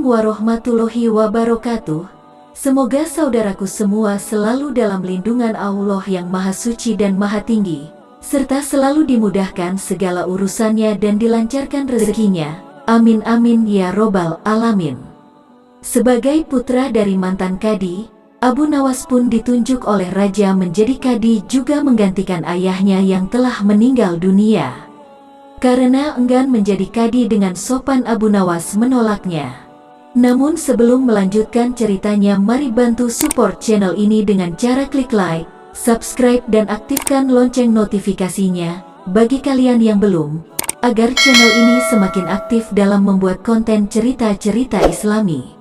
warahmatullahi wabarakatuh. Semoga saudaraku semua selalu dalam lindungan Allah yang Maha Suci dan Maha Tinggi, serta selalu dimudahkan segala urusannya dan dilancarkan rezekinya. Amin amin ya robbal alamin. Sebagai putra dari mantan kadi, Abu Nawas pun ditunjuk oleh raja menjadi kadi juga menggantikan ayahnya yang telah meninggal dunia. Karena enggan menjadi kadi dengan sopan, Abu Nawas menolaknya. Namun sebelum melanjutkan ceritanya, mari bantu support channel ini dengan cara klik like, subscribe dan aktifkan lonceng notifikasinya bagi kalian yang belum, agar channel ini semakin aktif dalam membuat konten cerita-cerita Islami.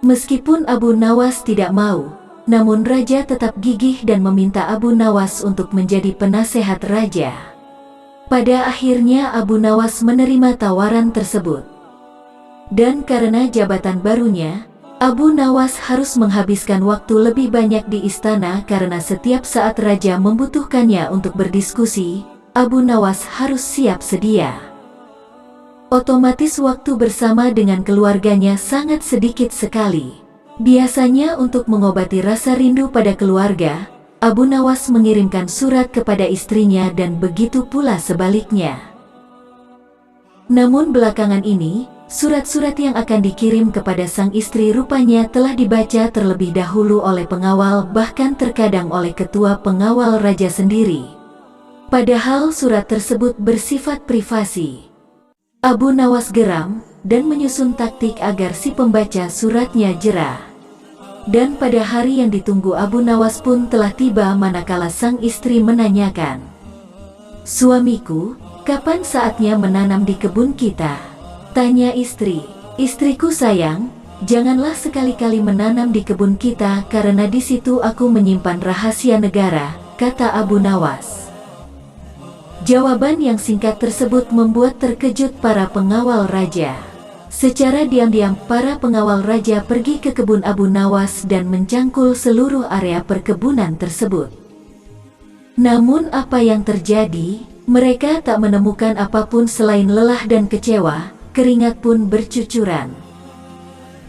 Meskipun Abu Nawas tidak mau, namun raja tetap gigih dan meminta Abu Nawas untuk menjadi penasehat raja. Pada akhirnya Abu Nawas menerima tawaran tersebut. Dan karena jabatan barunya, Abu Nawas harus menghabiskan waktu lebih banyak di istana karena setiap saat raja membutuhkannya untuk berdiskusi, Abu Nawas harus siap sedia. Otomatis waktu bersama dengan keluarganya sangat sedikit sekali. Biasanya untuk mengobati rasa rindu pada keluarga, Abu Nawas mengirimkan surat kepada istrinya dan begitu pula sebaliknya. Namun belakangan ini, surat-surat yang akan dikirim kepada sang istri rupanya telah dibaca terlebih dahulu oleh pengawal, bahkan terkadang oleh ketua pengawal raja sendiri. Padahal surat tersebut bersifat privasi. Abu Nawas geram dan menyusun taktik agar si pembaca suratnya jera. Dan pada hari yang ditunggu Abu Nawas pun telah tiba manakala sang istri menanyakan, "Suamiku, kapan saatnya menanam di kebun kita?" Tanya istri. "Istriku sayang, janganlah sekali-kali menanam di kebun kita karena di situ aku menyimpan rahasia negara," kata Abu Nawas. Jawaban yang singkat tersebut membuat terkejut para pengawal raja. Secara diam-diam para pengawal raja pergi ke kebun Abu Nawas dan mencangkul seluruh area perkebunan tersebut. Namun apa yang terjadi? Mereka tak menemukan apapun selain lelah dan kecewa, keringat pun bercucuran.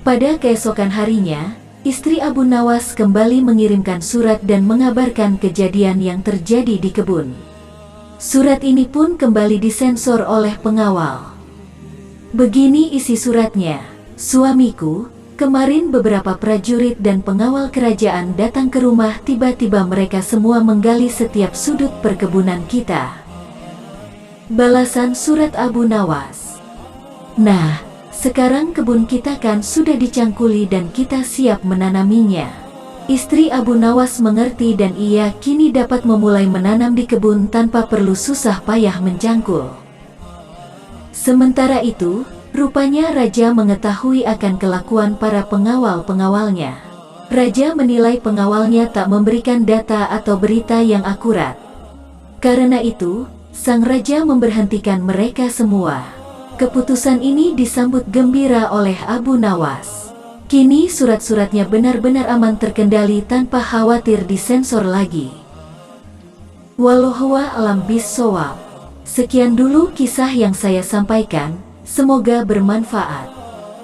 Pada keesokan harinya, istri Abu Nawas kembali mengirimkan surat dan mengabarkan kejadian yang terjadi di kebun. Surat ini pun kembali disensor oleh pengawal. Begini isi suratnya, "Suamiku, kemarin beberapa prajurit dan pengawal kerajaan datang ke rumah, tiba-tiba mereka semua menggali setiap sudut perkebunan kita." Balasan surat Abu Nawas, "Nah, sekarang kebun kita kan sudah dicangkuli dan kita siap menanaminya." Istri Abu Nawas mengerti dan ia kini dapat memulai menanam di kebun tanpa perlu susah payah mencangkul. Sementara itu, rupanya raja mengetahui akan kelakuan para pengawal-pengawalnya. Raja menilai pengawalnya tak memberikan data atau berita yang akurat. Karena itu, sang raja memberhentikan mereka semua. Keputusan ini disambut gembira oleh Abu Nawas. Kini surat-suratnya benar-benar aman terkendali tanpa khawatir disensor lagi. Wallahu a'lam bishawab. Sekian dulu kisah yang saya sampaikan, semoga bermanfaat.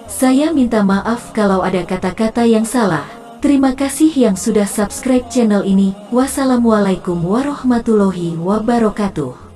Saya minta maaf kalau ada kata-kata yang salah. Terima kasih yang sudah subscribe channel ini. Wassalamualaikum warahmatullahi wabarakatuh.